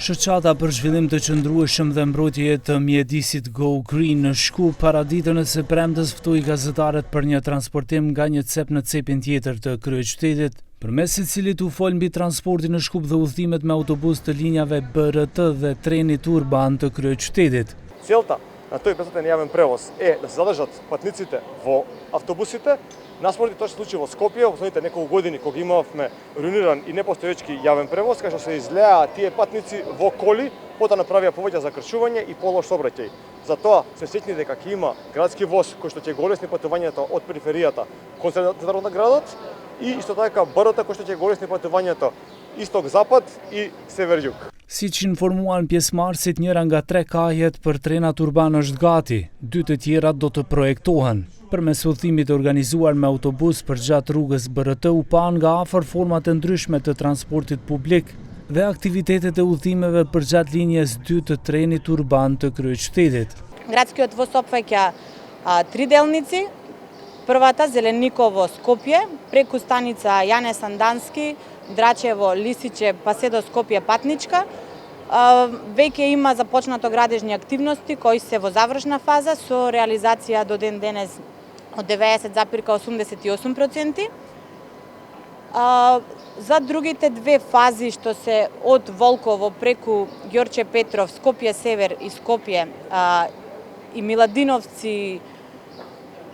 Shoqata për zhvillim të qëndrueshëm dhe mbrojtje të mjedisit Go Green në Shkup para ditën e së premtes ftoi gazetarët për një transportim nga një cep në cepin tjetër të kryeqytetit, përmes i cilit u fol mbi transportin në Shkup dhe udhëtimet me autobus të linjave BRT dhe trenit urban të kryeqytetit. Целта на тој бесплатен јавен превоз е да се задржат патниците во автобусите. Наспроти тоа се случи во Скопје во последните неколку години кога имавме руиниран и непостоечки јавен превоз, кај што се излеа тие патници во коли, потоа направија повеќе закршување и полош сообраќај. Затоа се сеќни дека ќе има градски воз кој што ќе го олесни патувањето од периферијата кон центарот на градот и исто така БРТ кој што ќе го олесни патувањето исток-запад и север-југ. Siç informuan pjesëmarrësit, njëra nga 3 kajet për trenat urban është gati, 2 të tjerat do të projektohen. Përmes udhëtimit të organizuar me autobus përgjatë rrugës BRT u pan nga afër format e ndryshme të transportit publik dhe aktivitetet e udhëtimeve përgjatë linjes 2 të trenit urban të kryeqytetit. Градскиот воз опфаќа 3 делници. Првата Зелениково Скопје, преку станица Јане Сандански, Драчево, Лисиче, па се до Скопје патничка. Веќе има започнато градежни активности кои се во завршна фаза со реализација до ден денес од 90,88%. За другите две фази што се од Волково преку Ѓорче Петров, Скопје Север и Скопје и Миладиновци,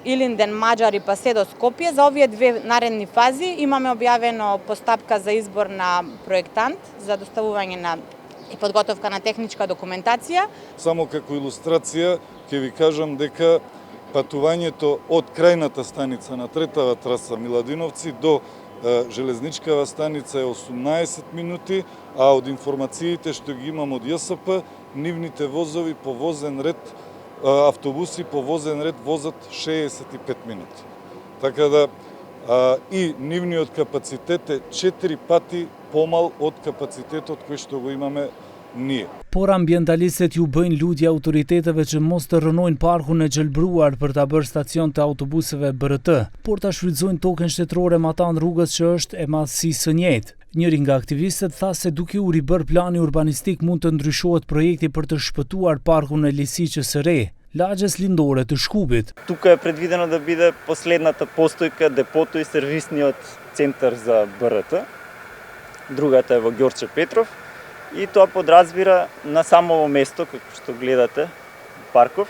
Илинден, Маџари па се до Скопје, за овие две наредни фази имаме објавено постапка за избор на проектант за доставување на и подготовка на техничка документација. Само како илустрација ќе ви кажам дека патувањето од крајната станица на третава траса Миладиновци до железничкава станица е 18 минути, а од информациите што ги имам од ЈСП, нивните возови по возен ред, автобуси по возен ред возат 65 минути. Така да и нивниот капацитет е 4 пати помал од капацитетот кој што го имаме ние. Por ambientalistët ju bëjnë lutje autoriteteve që mos të rënojnë parkun e gjelbruar për ta bërë stacion të autobuseve BRT, por ta shfrytëzojnë tokën shtetërore matan rrugës që është e madhësisë së njëjtë. Njëri nga aktivistët tha se duke u ribër plani urbanistik mund të ndryshohet projekti për të shpëtuar parkun e Лисичës së Re, лagjes lindore të Shkupit. Тука е предвидено да биде последната постојка, депото и сервисниот центар за БРТ. Другата е во Ѓорче Петров. И тоа подразбира на самово место, како што гледате, парков,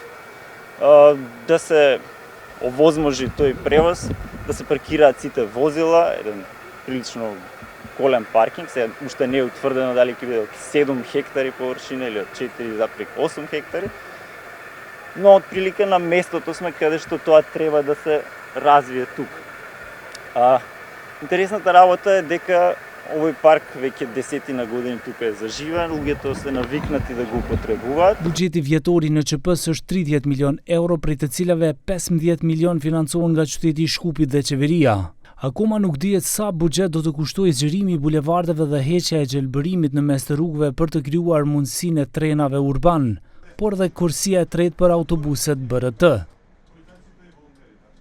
да се овозможи тој превоз, да се паркираат сите возила, еден прилично голем паркинг, сега уште не е утврдено дали ќе биде од 7 хектари површина или од 4,8 хектари, но отприлика на местото сме каде што тоа треба да се развие тук. Интересната работа е дека овој парк веќе 10 години тука е заживен, луѓето се навикнати да го употребуваат. Buxheti vjetor i NÇP-s është 30 milion euro, prej të cilave 15 milion financohen nga qyteti i Shkupit dhe qeveria. Akoma nuk dihet sa buxhet do të kushtojë zgjerimi i bulevardeve dhe heqja e gjelbërimit në mes të rrugëve për të krijuar mundësinë e trenave urban, por dhe kursia e tretë për autobuset BRT.